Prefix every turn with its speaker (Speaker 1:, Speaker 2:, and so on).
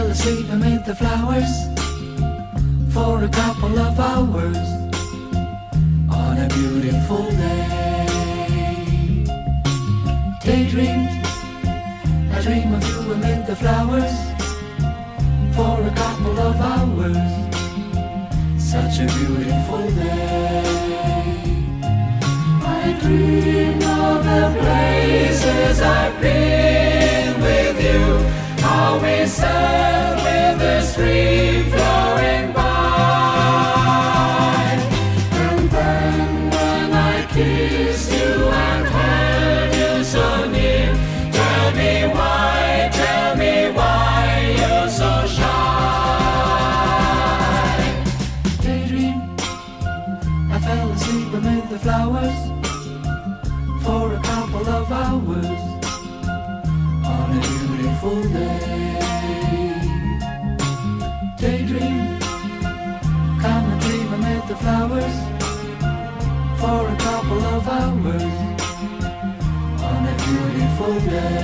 Speaker 1: fell asleep amid the flowers for a couple of hours on a beautiful day. Daydreamed, I dream of you amid the flowers for a couple of hours. Such a beautiful day. I dream of the places I've been with you, how we sat with the stream flowing by. And then when I kissed you and held you so near, tell me why you're so shy. Daydream, I fell asleep amid the flowers for a couple of hours on a beautiful day. Daydream, come and dream amid the flowers for a couple of hours on a beautiful day.